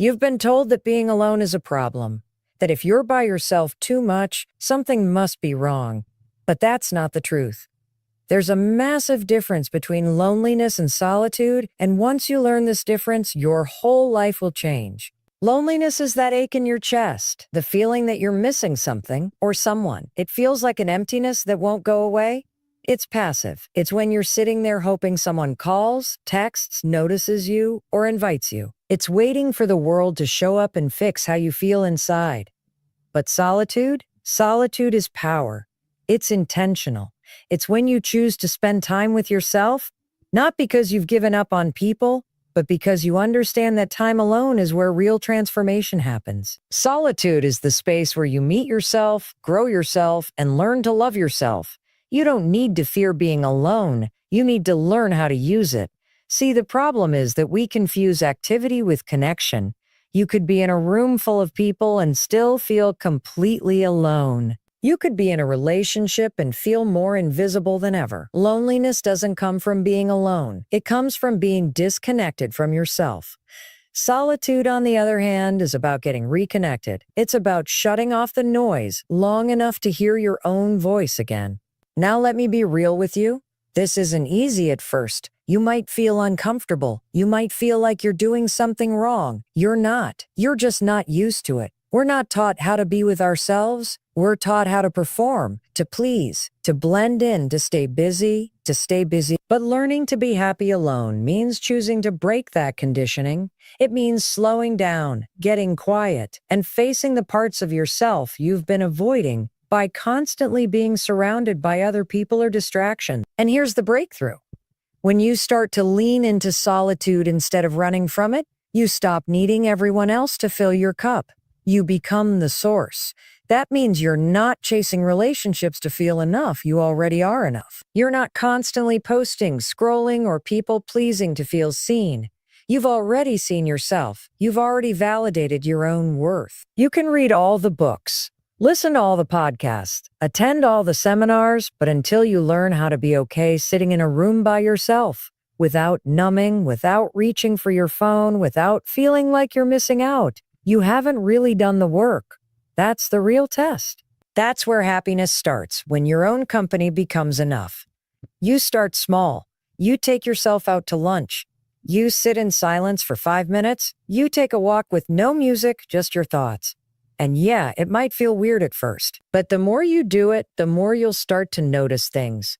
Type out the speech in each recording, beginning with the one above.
You've been told that being alone is a problem, that if you're by yourself too much, something must be wrong. But that's not the truth. There's a massive difference between loneliness and solitude, and once you learn this difference, your whole life will change. Loneliness is that ache in your chest, the feeling that you're missing something or someone. It feels like an emptiness that won't go away. It's passive. It's when you're sitting there hoping someone calls, texts, notices you, or invites you. It's waiting for the world to show up and fix how you feel inside. But solitude? Solitude is power. It's intentional. It's when you choose to spend time with yourself, not because you've given up on people, but because you understand that time alone is where real transformation happens. Solitude is the space where you meet yourself, grow yourself, and learn to love yourself. You don't need to fear being alone. You need to learn how to use it. See, the problem is that we confuse activity with connection. You could be in a room full of people and still feel completely alone. You could be in a relationship and feel more invisible than ever. Loneliness doesn't come from being alone. It comes from being disconnected from yourself. Solitude, on the other hand, is about getting reconnected. It's about shutting off the noise long enough to hear your own voice again. Now let me be real with you. This isn't easy at first. You might feel uncomfortable. You might feel like you're doing something wrong. You're not. You're just not used to it. We're not taught how to be with ourselves. We're taught how to perform, to please, to blend in, to stay busy, But learning to be happy alone means choosing to break that conditioning. It means slowing down, getting quiet, and facing the parts of yourself you've been avoiding by constantly being surrounded by other people or distractions. And here's the breakthrough. When you start to lean into solitude instead of running from it, you stop needing everyone else to fill your cup. You become the source. That means you're not chasing relationships to feel enough. You already are enough. You're not constantly posting, scrolling, or people-pleasing to feel seen. You've already seen yourself. You've already validated your own worth. You can read all the books, listen to all the podcasts, attend all the seminars, but until you learn how to be okay sitting in a room by yourself, without numbing, without reaching for your phone, without feeling like you're missing out, you haven't really done the work. That's the real test. That's where happiness starts, when your own company becomes enough. You start small. You take yourself out to lunch. You sit in silence for 5 minutes. You take a walk with no music, just your thoughts. And yeah, it might feel weird at first, but the more you do it, the more you'll start to notice things.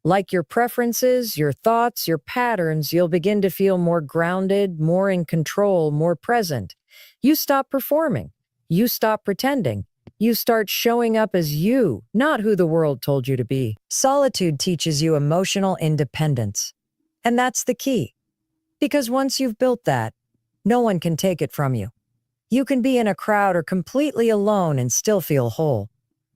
Like your preferences, your thoughts, your patterns, you'll begin to feel more grounded, more in control, more present. You stop performing. You stop pretending. You start showing up as you, not who the world told you to be. Solitude teaches you emotional independence. And that's the key. Because once you've built that, no one can take it from you. You can be in a crowd or completely alone and still feel whole.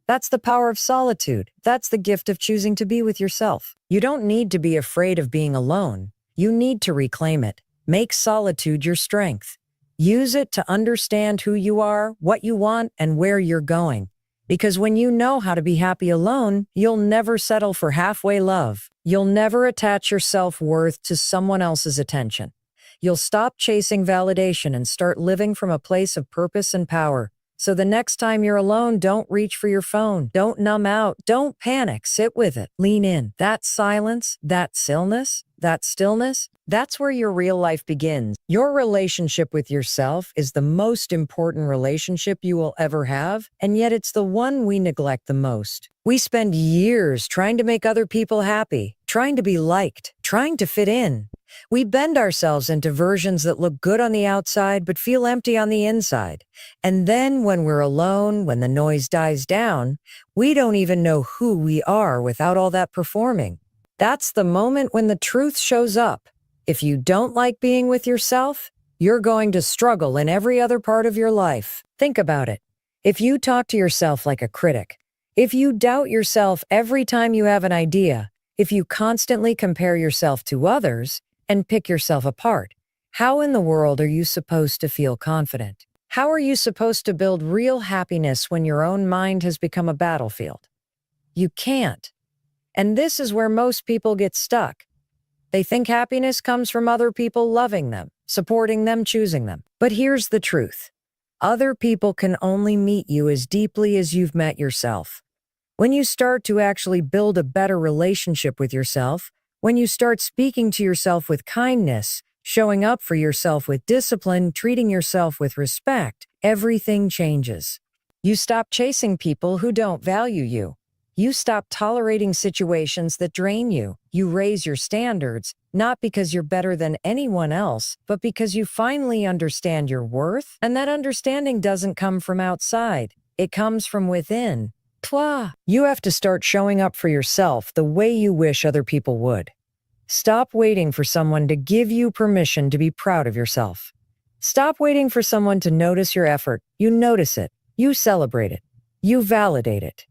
That's the power of solitude. That's the gift of choosing to be with yourself. You don't need to be afraid of being alone. You need to reclaim it. Make solitude your strength. Use it to understand who you are, what you want, and where you're going. Because when you know how to be happy alone, you'll never settle for halfway love. You'll never attach your self-worth to someone else's attention. You'll stop chasing validation and start living from a place of purpose and power. So the next time you're alone, don't reach for your phone. Don't numb out. Don't panic. Sit with it. Lean in. That silence, that stillness, that's where your real life begins. Your relationship with yourself is the most important relationship you will ever have, and yet it's the one we neglect the most. We spend years trying to make other people happy, trying to be liked, trying to fit in. We bend ourselves into versions that look good on the outside but feel empty on the inside. And then when we're alone, when the noise dies down, we don't even know who we are without all that performing. That's the moment when the truth shows up. If you don't like being with yourself, you're going to struggle in every other part of your life. Think about it. If you talk to yourself like a critic, if you doubt yourself every time you have an idea, if you constantly compare yourself to others and pick yourself apart, how in the world are you supposed to feel confident? How are you supposed to build real happiness when your own mind has become a battlefield? You can't. And this is where most people get stuck. They think happiness comes from other people loving them. supporting them, choosing them. But here's the truth. Other people can only meet you as deeply as you've met yourself. When you start to actually build a better relationship with yourself, when you start speaking to yourself with kindness, showing up for yourself with discipline, treating yourself with respect, everything changes. You stop chasing people who don't value you. You stop tolerating situations that drain you. You raise your standards, not because you're better than anyone else, but because you finally understand your worth, and that understanding doesn't come from outside. It comes from within. You have to start showing up for yourself the way you wish other people would. Stop waiting for someone to give you permission to be proud of yourself. Stop waiting for someone to notice your effort. You notice it. You celebrate it. You validate it.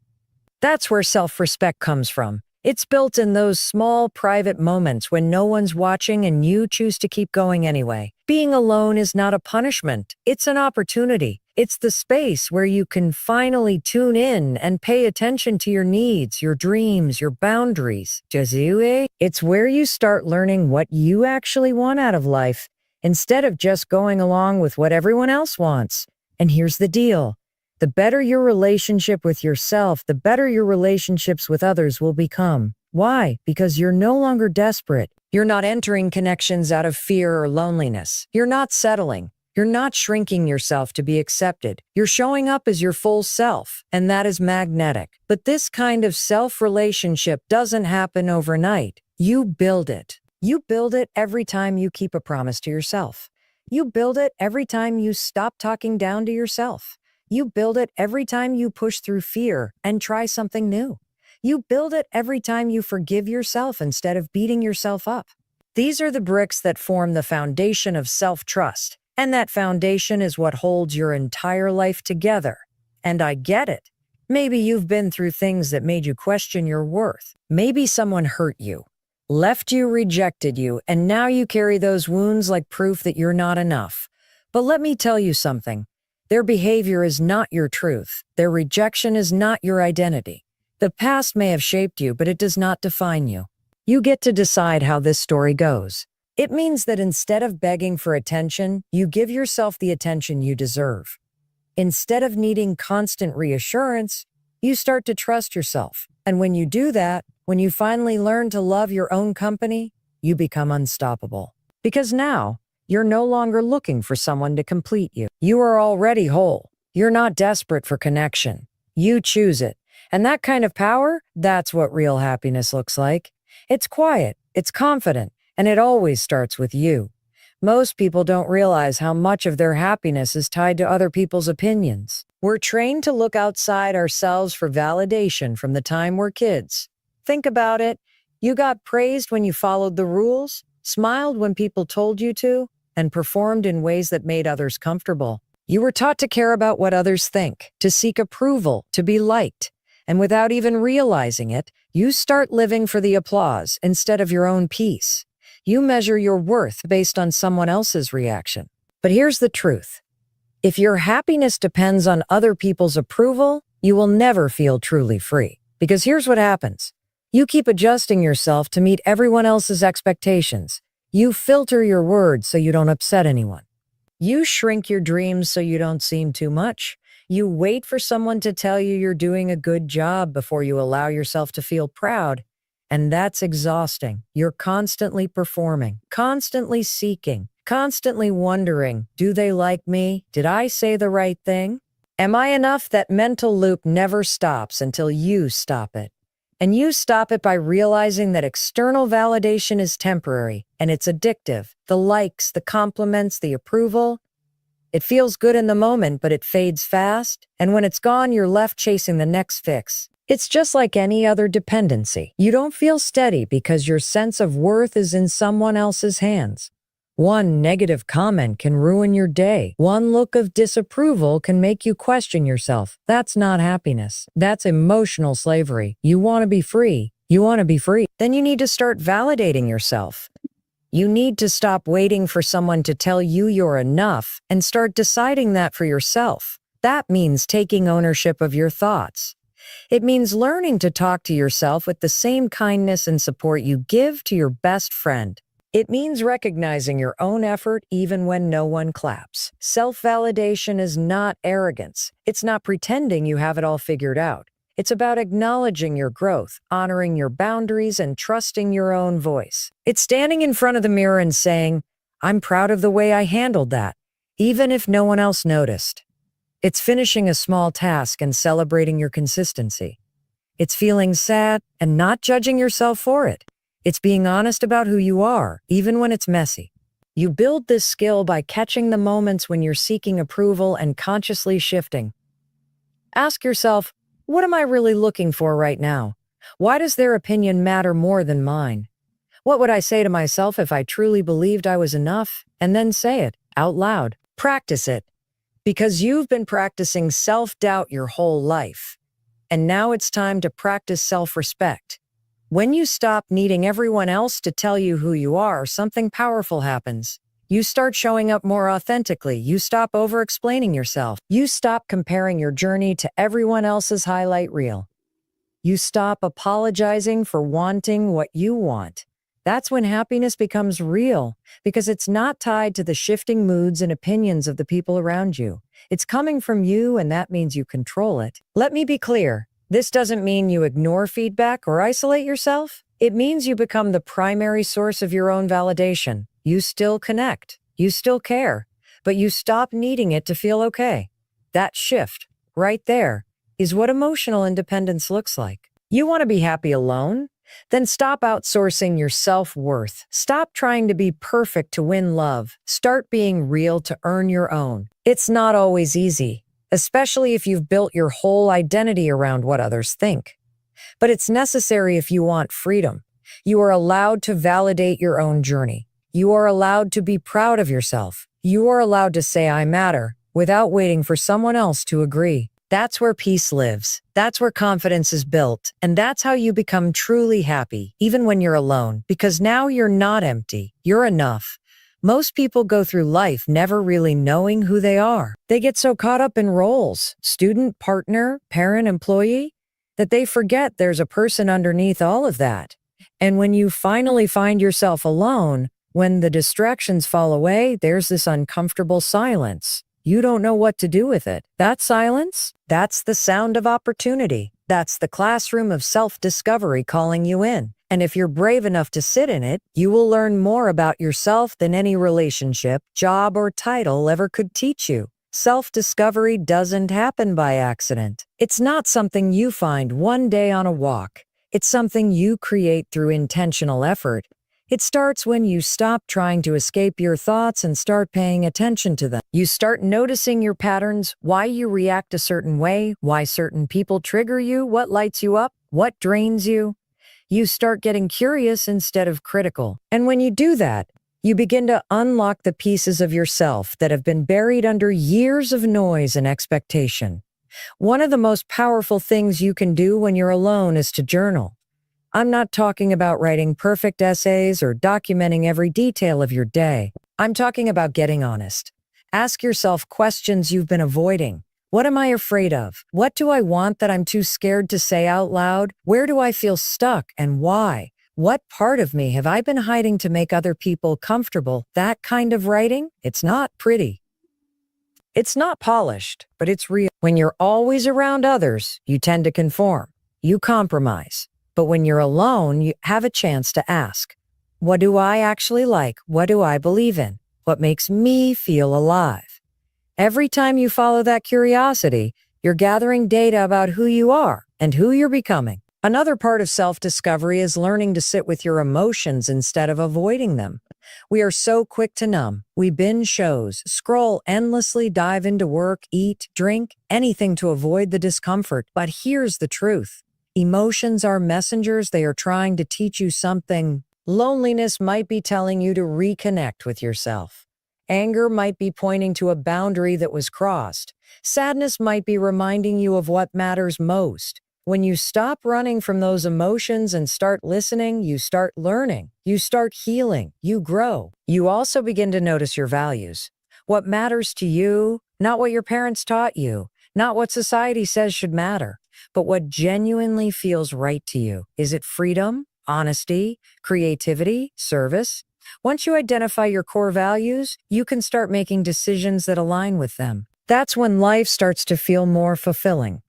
That's where self-respect comes from. It's built in those small, private moments when no one's watching and you choose to keep going anyway. Being alone is not a punishment. It's an opportunity. It's the space where you can finally tune in and pay attention to your needs, your dreams, your boundaries. It's where you start learning what you actually want out of life, instead of just going along with what everyone else wants. And here's the deal. The better your relationship with yourself, the better your relationships with others will become. Why? Because you're no longer desperate. You're not entering connections out of fear or loneliness. You're not settling. You're not shrinking yourself to be accepted. You're showing up as your full self, and that is magnetic. But this kind of self-relationship doesn't happen overnight. You build it. You build it every time you keep a promise to yourself. You build it every time you stop talking down to yourself. You build it every time you push through fear and try something new. You build it every time you forgive yourself instead of beating yourself up. These are the bricks that form the foundation of self-trust, and that foundation is what holds your entire life together. And I get it. Maybe you've been through things that made you question your worth. Maybe someone hurt you, left you, rejected you, and now you carry those wounds like proof that you're not enough. But let me tell you something. Their behavior is not your truth. Their rejection is not your identity. The past may have shaped you, but it does not define you. You get to decide how this story goes. It means that instead of begging for attention, you give yourself the attention you deserve. Instead of needing constant reassurance, you start to trust yourself. And when you do that, when you finally learn to love your own company, you become unstoppable. Because now, you're no longer looking for someone to complete you. You are already whole. You're not desperate for connection. You choose it. And that kind of power, that's what real happiness looks like. It's quiet, it's confident, and it always starts with you. Most people don't realize how much of their happiness is tied to other people's opinions. We're trained to look outside ourselves for validation from the time we're kids. Think about it. You got praised when you followed the rules, smiled when people told you to, and performed in ways that made others comfortable. You were taught to care about what others think, to seek approval, to be liked. And without even realizing it, you start living for the applause instead of your own peace. You measure your worth based on someone else's reaction. But here's the truth. If your happiness depends on other people's approval, you will never feel truly free. Because here's what happens. You keep adjusting yourself to meet everyone else's expectations. You filter your words so you don't upset anyone. You shrink your dreams so you don't seem too much. You wait for someone to tell you you're doing a good job before you allow yourself to feel proud. And that's exhausting. You're constantly performing, constantly seeking, constantly wondering, do they like me? Did I say the right thing? Am I enough? That mental loop never stops until you stop it. And you stop it by realizing that external validation is temporary and it's addictive. The likes, the compliments, the approval. It feels good in the moment, but it fades fast. And when it's gone, you're left chasing the next fix. It's just like any other dependency. You don't feel steady because your sense of worth is in someone else's hands. One negative comment can ruin your day. One look of disapproval can make you question yourself. That's not happiness. That's emotional slavery. You want to be free. You want to be free. Then you need to start validating yourself. You need to stop waiting for someone to tell you you're enough and start deciding that for yourself. That means taking ownership of your thoughts. It means learning to talk to yourself with the same kindness and support you give to your best friend. It means recognizing your own effort even when no one claps. Self-validation is not arrogance. It's not pretending you have it all figured out. It's about acknowledging your growth, honoring your boundaries, and trusting your own voice. It's standing in front of the mirror and saying, "I'm proud of the way I handled that," even if no one else noticed. It's finishing a small task and celebrating your consistency. It's feeling sad and not judging yourself for it. It's being honest about who you are, even when it's messy. You build this skill by catching the moments when you're seeking approval and consciously shifting. Ask yourself, what am I really looking for right now? Why does their opinion matter more than mine? What would I say to myself if I truly believed I was enough? And then say it out loud. Practice it. Because you've been practicing self-doubt your whole life. And now it's time to practice self-respect. When you stop needing everyone else to tell you who you are, something powerful happens. You start showing up more authentically. You stop over-explaining yourself. You stop comparing your journey to everyone else's highlight reel. You stop apologizing for wanting what you want. That's when happiness becomes real, because it's not tied to the shifting moods and opinions of the people around you. It's coming from you, and that means you control it. Let me be clear. This doesn't mean you ignore feedback or isolate yourself. It means you become the primary source of your own validation. You still connect. You still care. But you stop needing it to feel okay. That shift, right there, is what emotional independence looks like. You want to be happy alone? Then stop outsourcing your self-worth. Stop trying to be perfect to win love. Start being real to earn your own. It's not always easy, especially if you've built your whole identity around what others think. But it's necessary if you want freedom. You are allowed to validate your own journey. You are allowed to be proud of yourself. You are allowed to say, "I matter," without waiting for someone else to agree. That's where peace lives. That's where confidence is built. And that's how you become truly happy, even when you're alone, because now you're not empty. You're enough. Most people go through life never really knowing who they are. They get so caught up in roles, student, partner, parent, employee, that they forget there's a person underneath all of that. And when you finally find yourself alone, when the distractions fall away, there's this uncomfortable silence. You don't know what to do with it. That silence, that's the sound of opportunity. That's the classroom of self-discovery calling you in. And if you're brave enough to sit in it, you will learn more about yourself than any relationship, job, or title ever could teach you. Self-discovery doesn't happen by accident. It's not something you find one day on a walk. It's something you create through intentional effort. It starts when you stop trying to escape your thoughts and start paying attention to them. You start noticing your patterns, why you react a certain way, why certain people trigger you, what lights you up, what drains you. You start getting curious instead of critical. And when you do that, you begin to unlock the pieces of yourself that have been buried under years of noise and expectation. One of the most powerful things you can do when you're alone is to journal. I'm not talking about writing perfect essays or documenting every detail of your day. I'm talking about getting honest. Ask yourself questions you've been avoiding. What am I afraid of? What do I want that I'm too scared to say out loud? Where do I feel stuck and why? What part of me have I been hiding to make other people comfortable? That kind of writing, it's not pretty. It's not polished, but it's real. When you're always around others, you tend to conform. You compromise. But when you're alone, you have a chance to ask, what do I actually like? What do I believe in? What makes me feel alive? Every time you follow that curiosity, you're gathering data about who you are and who you're becoming. Another part of self-discovery is learning to sit with your emotions instead of avoiding them. We are so quick to numb. We binge shows, scroll endlessly, dive into work, eat, drink, anything to avoid the discomfort. But here's the truth. Emotions are messengers. They are trying to teach you something. Loneliness might be telling you to reconnect with yourself. Anger might be pointing to a boundary that was crossed. Sadness might be reminding you of what matters most. When you stop running from those emotions and start listening, you start learning. You start healing. You grow. You also begin to notice your values. What matters to you, not what your parents taught you, not what society says should matter, but what genuinely feels right to you. Is it freedom, honesty, creativity, service? Once you identify your core values, you can start making decisions that align with them. That's when life starts to feel more fulfilling.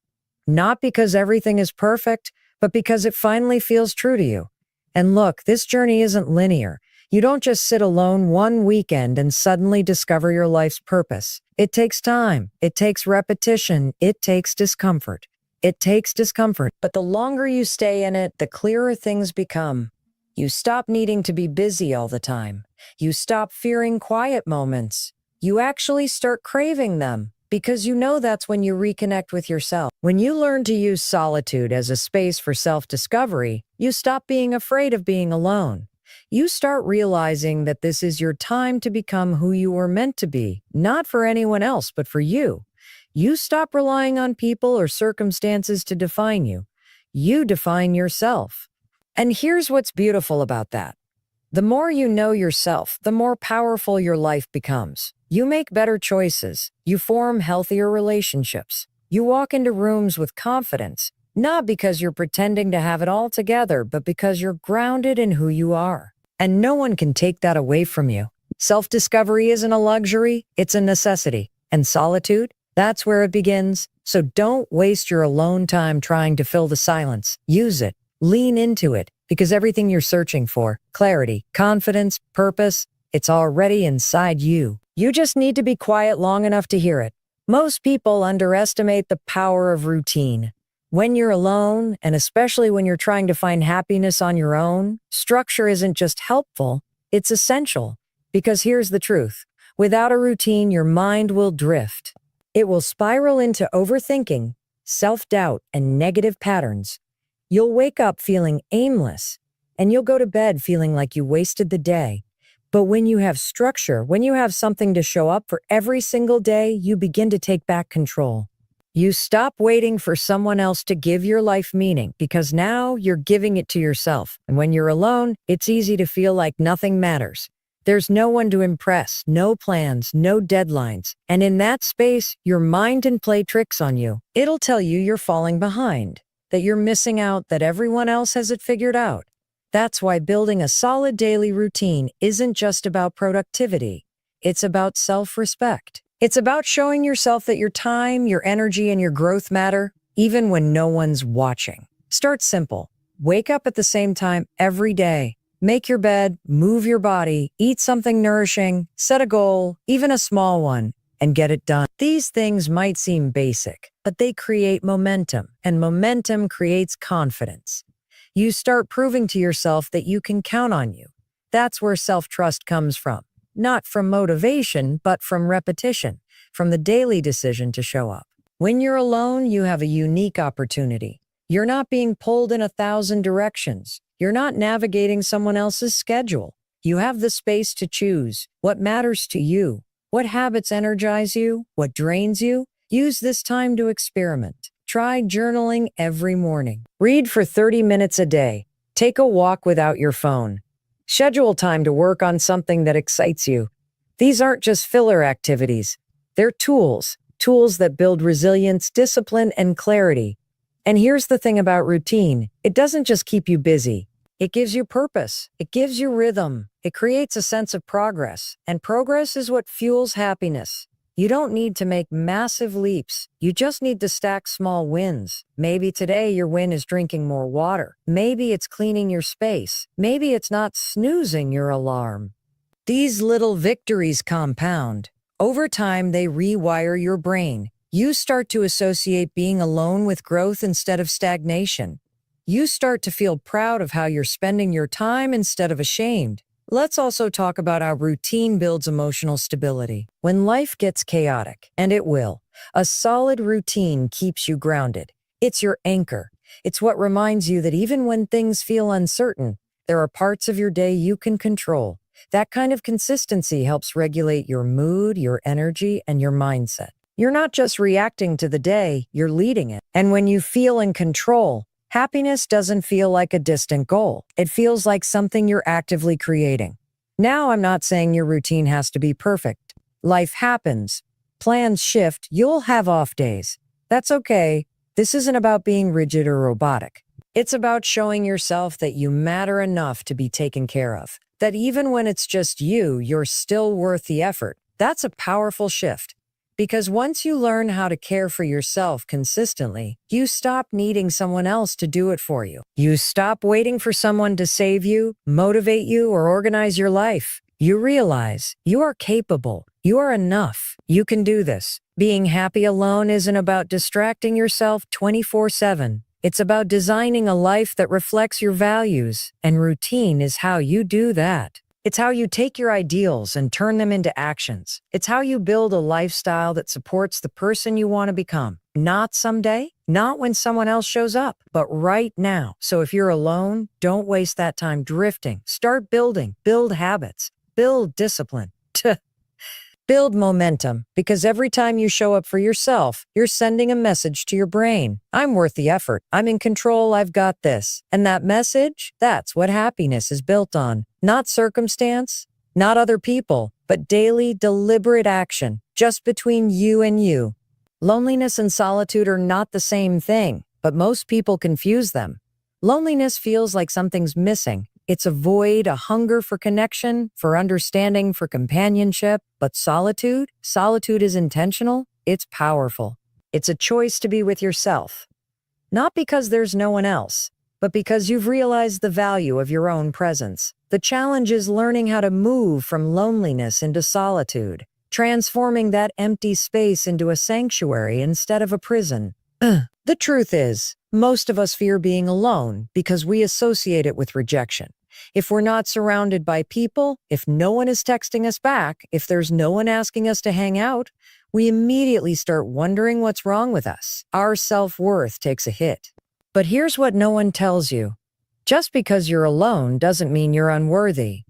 Not because everything is perfect, but because it finally feels true to you. And look, this journey isn't linear. You don't just sit alone one weekend and suddenly discover your life's purpose. It takes time. It takes repetition. It takes discomfort. It takes discomfort. But the longer you stay in it, the clearer things become. You stop needing to be busy all the time. You stop fearing quiet moments. You actually start craving them because you know that's when you reconnect with yourself. When you learn to use solitude as a space for self-discovery, you stop being afraid of being alone. You start realizing that this is your time to become who you were meant to be, not for anyone else, but for you. You stop relying on people or circumstances to define you. You define yourself. And here's what's beautiful about that. The more you know yourself, the more powerful your life becomes. You make better choices. You form healthier relationships. You walk into rooms with confidence, not because you're pretending to have it all together, but because you're grounded in who you are. And no one can take that away from you. Self-discovery isn't a luxury, it's a necessity. And solitude, that's where it begins. So don't waste your alone time trying to fill the silence. Use it. Lean into it, because everything you're searching for, clarity, confidence, purpose, it's already inside you. You just need to be quiet long enough to hear it. Most people underestimate the power of routine. When you're alone, and especially when you're trying to find happiness on your own, structure isn't just helpful, it's essential. Because here's the truth. Without a routine, your mind will drift. It will spiral into overthinking, self-doubt, and negative patterns. You'll wake up feeling aimless, and you'll go to bed feeling like you wasted the day. But when you have structure, when you have something to show up for every single day, you begin to take back control. You stop waiting for someone else to give your life meaning, because now you're giving it to yourself. And when you're alone, it's easy to feel like nothing matters. There's no one to impress, no plans, no deadlines. And in that space, your mind can play tricks on you. It'll tell you you're falling behind, that you're missing out, that everyone else has it figured out. That's why building a solid daily routine isn't just about productivity. It's about self-respect. It's about showing yourself that your time, your energy, and your growth matter, even when no one's watching. Start simple. Wake up at the same time every day. Make your bed, move your body, eat something nourishing, set a goal, even a small one, and get it done. These things might seem basic, but they create momentum, and momentum creates confidence. You start proving to yourself that you can count on you. That's where self-trust comes from. Not from motivation, but from repetition, from the daily decision to show up. When you're alone, you have a unique opportunity. You're not being pulled in 1,000 directions. You're not navigating someone else's schedule. You have the space to choose what matters to you, what habits energize you, what drains you. Use this time to experiment. Try journaling every morning. Read for 30 minutes a day. Take a walk without your phone. Schedule time to work on something that excites you. These aren't just filler activities. They're tools that build resilience, discipline, and clarity. And here's the thing about routine. It doesn't just keep you busy. It gives you purpose. It gives you rhythm. It creates a sense of progress. And progress is what fuels happiness. You don't need to make massive leaps. You just need to stack small wins. Maybe today your win is drinking more water. Maybe it's cleaning your space. Maybe it's not snoozing your alarm. These little victories compound. Over time, they rewire your brain. You start to associate being alone with growth instead of stagnation. You start to feel proud of how you're spending your time instead of ashamed. Let's also talk about how routine builds emotional stability. When life gets chaotic, and it will, a solid routine keeps you grounded. It's your anchor. It's what reminds you that even when things feel uncertain, there are parts of your day you can control. That kind of consistency helps regulate your mood, your energy, and your mindset. You're not just reacting to the day, you're leading it. And when you feel in control, happiness doesn't feel like a distant goal. It feels like something you're actively creating. Now, I'm not saying your routine has to be perfect. Life happens. Plans shift. You'll have off days. That's okay. This isn't about being rigid or robotic. It's about showing yourself that you matter enough to be taken care of. That even when it's just you, you're still worth the effort. That's a powerful shift. Because once you learn how to care for yourself consistently, you stop needing someone else to do it for you. You stop waiting for someone to save you, motivate you, or organize your life. You realize you are capable. You are enough. You can do this. Being happy alone isn't about distracting yourself 24/7. It's about designing a life that reflects your values, and routine is how you do that. It's how you take your ideals and turn them into actions. It's how you build a lifestyle that supports the person you want to become. Not someday, not when someone else shows up, but right now. So if you're alone, don't waste that time drifting. Start building, build habits, build discipline. Build momentum, because every time you show up for yourself, you're sending a message to your brain. I'm worth the effort. I'm in control. I've got this. And that message, that's what happiness is built on. Not circumstance, not other people, but daily, deliberate action, just between you and you. Loneliness and solitude are not the same thing, but most people confuse them. Loneliness feels like something's missing. It's a void, a hunger for connection, for understanding, for companionship. But solitude is intentional. It's powerful. It's a choice to be with yourself. Not because there's no one else, but because you've realized the value of your own presence. The challenge is learning how to move from loneliness into solitude, transforming that empty space into a sanctuary instead of a prison. The truth is, most of us fear being alone because we associate it with rejection. If we're not surrounded by people, if no one is texting us back, if there's no one asking us to hang out, we immediately start wondering what's wrong with us. Our self-worth takes a hit. But here's what no one tells you. Just because you're alone doesn't mean you're unworthy.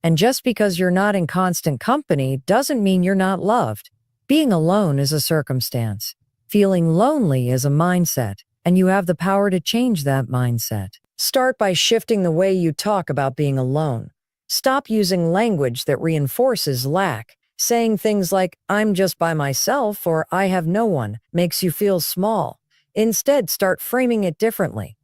And just because you're not in constant company doesn't mean you're not loved. Being alone is a circumstance. Feeling lonely is a mindset, and you have the power to change that mindset. Start by shifting the way you talk about being alone. Stop using language that reinforces lack. Saying things like, I'm just by myself or I have no one, makes you feel small. Instead, start framing it differently.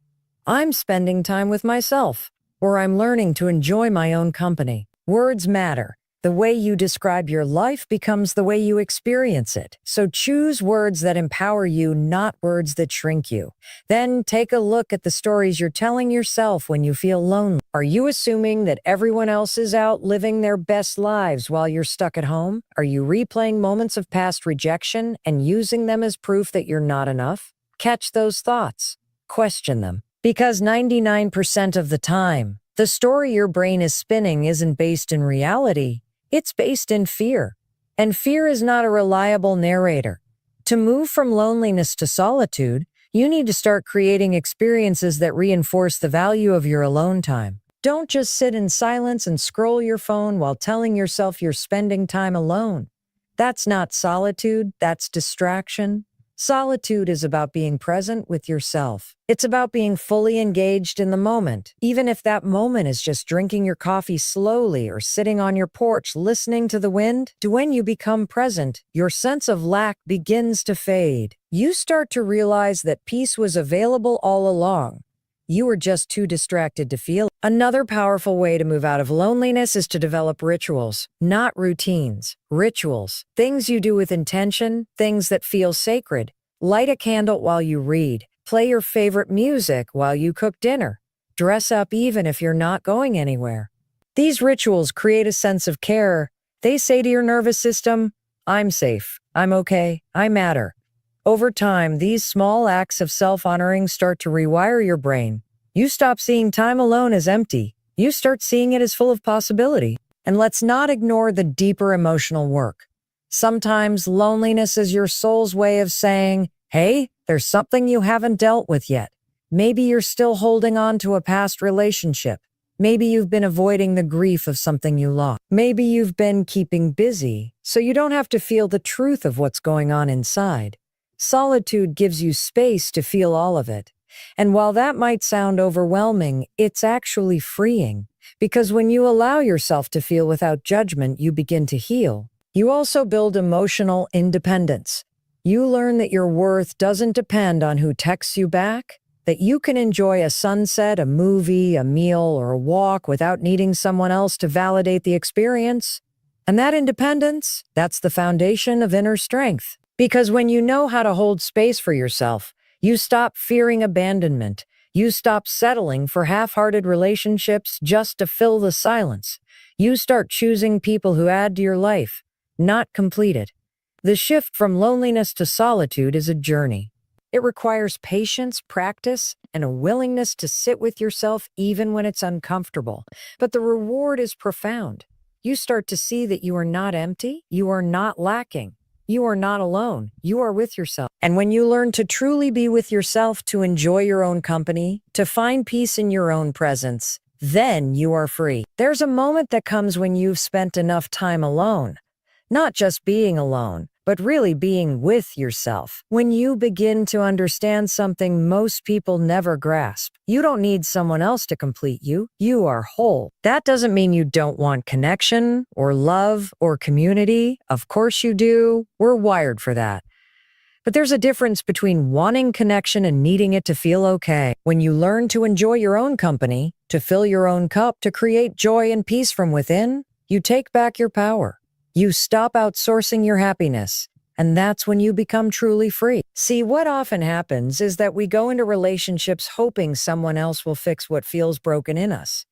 I'm spending time with myself, or I'm learning to enjoy my own company. Words matter. The way you describe your life becomes the way you experience it. So choose words that empower you, not words that shrink you. Then take a look at the stories you're telling yourself when you feel lonely. Are you assuming that everyone else is out living their best lives while you're stuck at home? Are you replaying moments of past rejection and using them as proof that you're not enough? Catch those thoughts. Question them. Because 99% of the time, the story your brain is spinning isn't based in reality. It's based in fear. And fear is not a reliable narrator. To move from loneliness to solitude, you need to start creating experiences that reinforce the value of your alone time. Don't just sit in silence and scroll your phone while telling yourself you're spending time alone. That's not solitude, that's distraction. Solitude is about being present with yourself. It's about being fully engaged in the moment, even if that moment is just drinking your coffee slowly or sitting on your porch listening to the wind. When you become present, your sense of lack begins to fade. You start to realize that peace was available all along. You were just too distracted to feel it. Another powerful way to move out of loneliness is to develop rituals, not routines. Rituals, things you do with intention, things that feel sacred. Light a candle while you read. Play your favorite music while you cook dinner. Dress up even if you're not going anywhere. These rituals create a sense of care. They say to your nervous system, I'm safe, I'm okay, I matter. Over time, these small acts of self-honoring start to rewire your brain. You stop seeing time alone as empty. You start seeing it as full of possibility. And let's not ignore the deeper emotional work. Sometimes loneliness is your soul's way of saying, hey, there's something you haven't dealt with yet. Maybe you're still holding on to a past relationship. Maybe you've been avoiding the grief of something you lost. Maybe you've been keeping busy, so you don't have to feel the truth of what's going on inside. Solitude gives you space to feel all of it. And while that might sound overwhelming, it's actually freeing. Because when you allow yourself to feel without judgment, you begin to heal. You also build emotional independence. You learn that your worth doesn't depend on who texts you back. that you can enjoy a sunset, a movie, a meal, or a walk without needing someone else to validate the experience. And that independence, that's the foundation of inner strength. Because when you know how to hold space for yourself, you stop fearing abandonment. You stop settling for half-hearted relationships just to fill the silence. You start choosing people who add to your life, not complete it. The shift from loneliness to solitude is a journey. It requires patience, practice, and a willingness to sit with yourself even when it's uncomfortable. But the reward is profound. You start to see that you are not empty, you are not lacking. You are not alone. You are with yourself. And when you learn to truly be with yourself, to enjoy your own company, to find peace in your own presence, then you are free. There's a moment that comes when you've spent enough time alone. Not just being alone, but really being with yourself. When you begin to understand something most people never grasp, you don't need someone else to complete you. You are whole. That doesn't mean you don't want connection or love or community. Of course you do. We're wired for that. But there's a difference between wanting connection and needing it to feel okay. When you learn to enjoy your own company, to fill your own cup, to create joy and peace from within, you take back your power. You stop outsourcing your happiness, and that's when you become truly free. See, what often happens is that we go into relationships hoping someone else will fix what feels broken in us.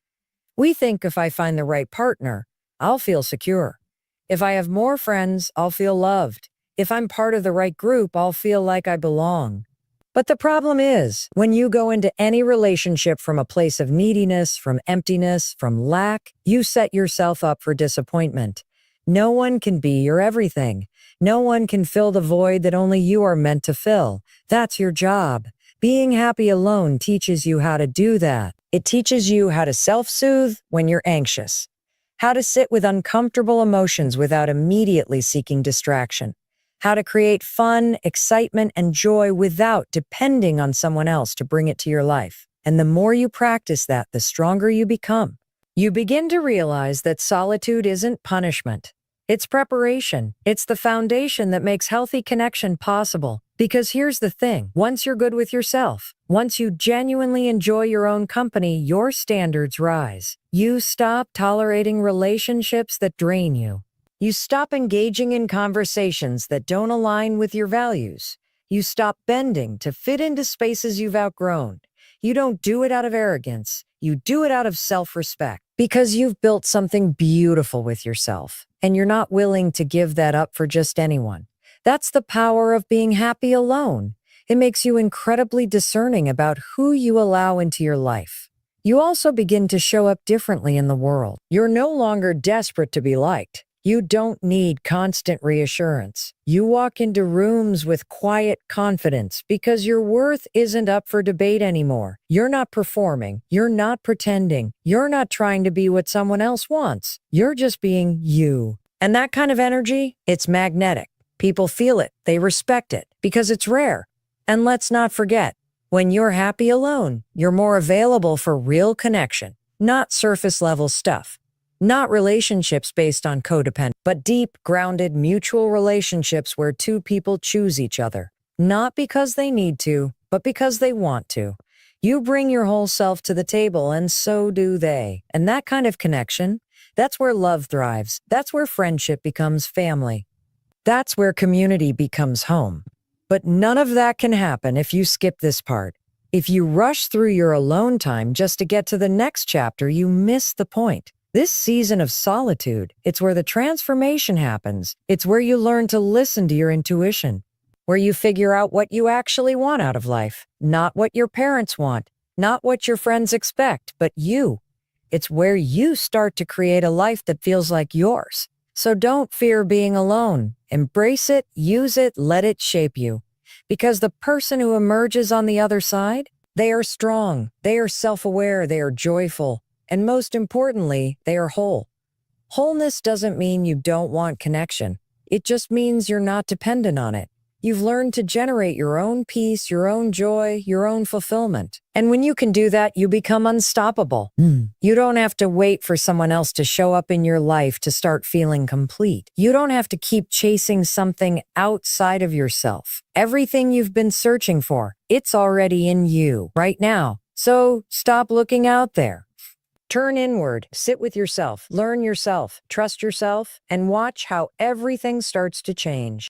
We think if I find the right partner, I'll feel secure. If I have more friends, I'll feel loved. If I'm part of the right group, I'll feel like I belong. But the problem is, when you go into any relationship from a place of neediness, from emptiness, from lack, you set yourself up for disappointment. No one can be your everything. No one can fill the void that only you are meant to fill. That's your job. Being happy alone teaches you how to do that. It teaches you how to self-soothe when you're anxious, how to sit with uncomfortable emotions without immediately seeking distraction, how to create fun, excitement, and joy without depending on someone else to bring it to your life. And the more you practice that, the stronger you become. You begin to realize that solitude isn't punishment. It's preparation. It's the foundation that makes healthy connection possible. Because here's the thing, once you're good with yourself, once you genuinely enjoy your own company, your standards rise. You stop tolerating relationships that drain you. You stop engaging in conversations that don't align with your values. You stop bending to fit into spaces you've outgrown. You don't do it out of arrogance. You do it out of self-respect. Because you've built something beautiful with yourself, and you're not willing to give that up for just anyone. That's the power of being happy alone. It makes you incredibly discerning about who you allow into your life. You also begin to show up differently in the world. You're no longer desperate to be liked. You don't need constant reassurance. You walk into rooms with quiet confidence because your worth isn't up for debate anymore. You're not performing. You're not pretending. You're not trying to be what someone else wants. You're just being you. And that kind of energy, it's magnetic. People feel it. They respect it because it's rare. And let's not forget, when you're happy alone, you're more available for real connection, not surface-level stuff. Not relationships based on codependence, but deep, grounded, mutual relationships where two people choose each other. Not because they need to, but because they want to. You bring your whole self to the table, and so do they. And that kind of connection, that's where love thrives. That's where friendship becomes family. That's where community becomes home. But none of that can happen if you skip this part. If you rush through your alone time just to get to the next chapter, you miss the point. This season of solitude, it's where the transformation happens. It's where you learn to listen to your intuition, where you figure out what you actually want out of life, not what your parents want, not what your friends expect, but you. It's where you start to create a life that feels like yours. So don't fear being alone. Embrace it, use it, let it shape you. Because the person who emerges on the other side, they are strong, they are self-aware, they are joyful. And most importantly, they are whole. Wholeness doesn't mean you don't want connection. It just means you're not dependent on it. You've learned to generate your own peace, your own joy, your own fulfillment. And when you can do that, you become unstoppable. You don't have to wait for someone else to show up in your life to start feeling complete. You don't have to keep chasing something outside of yourself. Everything you've been searching for, it's already in you right now. So stop looking out there. Turn inward, sit with yourself, learn yourself, trust yourself, and watch how everything starts to change.